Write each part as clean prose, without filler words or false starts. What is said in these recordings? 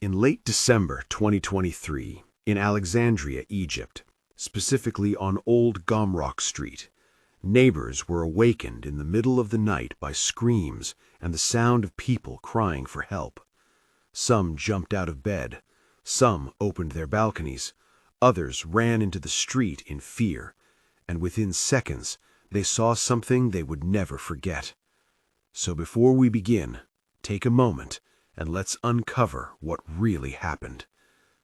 In late December 2023, in Alexandria, Egypt, specifically on Old Gomrok Street, neighbors were awakened in the middle of the night by screams and the sound of people crying for help. Some jumped out of bed, some opened their balconies, others ran into the street in fear, and within seconds they saw something they would never forget. So before we begin, take a moment and let's uncover what really happened.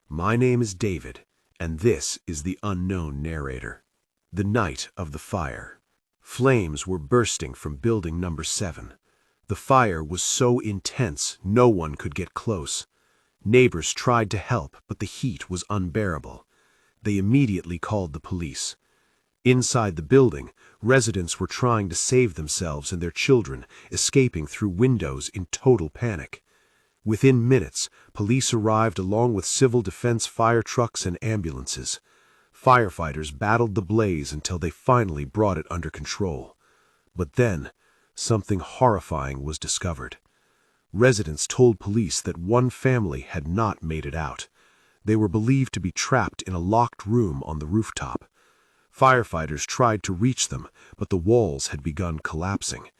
My name is David, and this is The Unknown Narrator. The night of the fire. Flames were bursting from building number 7. The fire was so intense no one could get close. Neighbors tried to help, but the heat was unbearable. They immediately called the police. Inside the building, residents were trying to save themselves and their children, escaping through windows in total panic. Within minutes, police arrived along with civil defense fire trucks and ambulances. Firefighters battled the blaze until they finally brought it under control. But then, something horrifying was discovered. Residents told police that one family had not made it out. They were believed to be trapped in a locked room on the rooftop. Firefighters tried to reach them, but the walls had begun collapsing.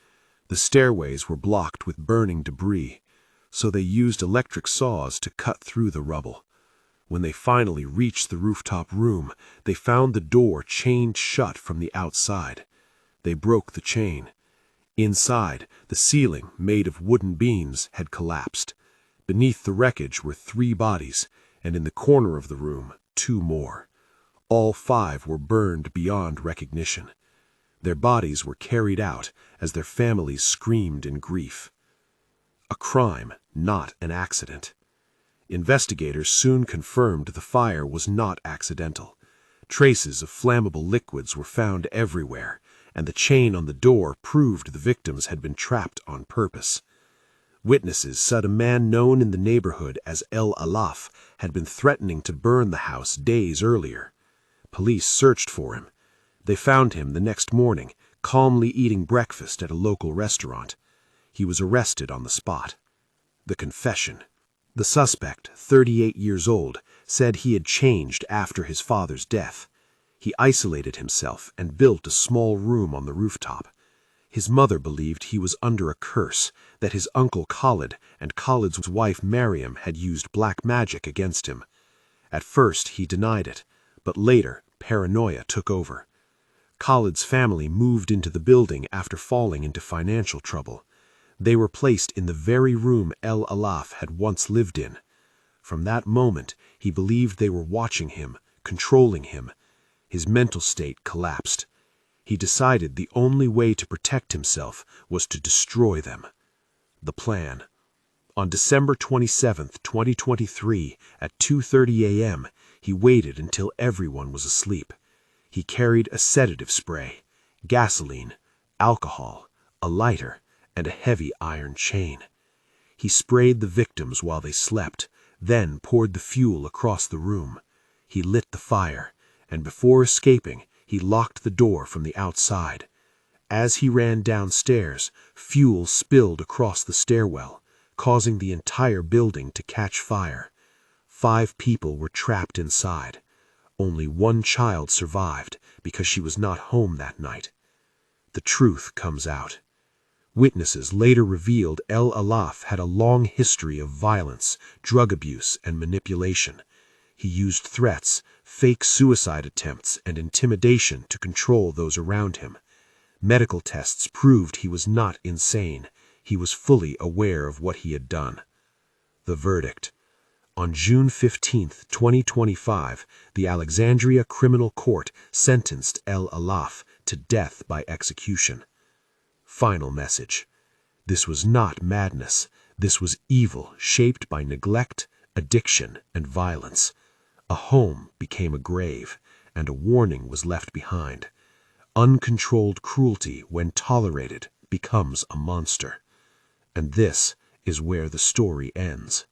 The stairways were blocked with burning debris, so they used electric saws to cut through the rubble. When they finally reached the rooftop room, they found the door chained shut from the outside. They broke the chain. Inside, the ceiling, made of wooden beams, had collapsed. Beneath the wreckage were 3 bodies, and in the corner of the room, 2 more. All 5 were burned beyond recognition. Their bodies were carried out as their families screamed in grief. A crime, not an accident. Investigators soon confirmed the fire was not accidental. Traces of flammable liquids were found everywhere, and the chain on the door proved the victims had been trapped on purpose. Witnesses said a man known in the neighborhood as El-Alaaf had been threatening to burn the house days earlier. Police searched for him. They found him the next morning, calmly eating breakfast at a local restaurant. He was arrested on the spot. The confession. The suspect, 38 years old, said he had changed after his father's death. He isolated himself and built a small room on the rooftop. His mother believed he was under a curse, that his uncle Khalid and Khalid's wife Mariam had used black magic against him. At first he denied it, but later paranoia took over. Khalid's family moved into the building after falling into financial trouble. They were placed in the very room El-Alaaf had once lived in. From that moment, he believed they were watching him, controlling him. His mental state collapsed. He decided the only way to protect himself was to destroy them. The plan. On December 27, 2023, at 2:30 a.m., he waited until everyone was asleep. He carried a sedative spray, gasoline, alcohol, a lighter, and a heavy iron chain. He sprayed the victims while they slept, then poured the fuel across the room. He lit the fire, and before escaping, he locked the door from the outside. As he ran downstairs, fuel spilled across the stairwell, causing the entire building to catch fire. 5 people were trapped inside. Only 1 child survived because she was not home that night. The truth comes out. Witnesses later revealed El-Alaaf had a long history of violence, drug abuse, and manipulation. He used threats, fake suicide attempts, and intimidation to control those around him. Medical tests proved he was not insane. He was fully aware of what he had done. The verdict. On June 15, 2025, the Alexandria Criminal Court sentenced El-Alaaf to death by execution. Final message. This was not madness. This was evil shaped by neglect, addiction, and violence. A home became a grave, and a warning was left behind. Uncontrolled cruelty, when tolerated, becomes a monster. And this is where the story ends.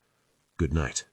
Good night.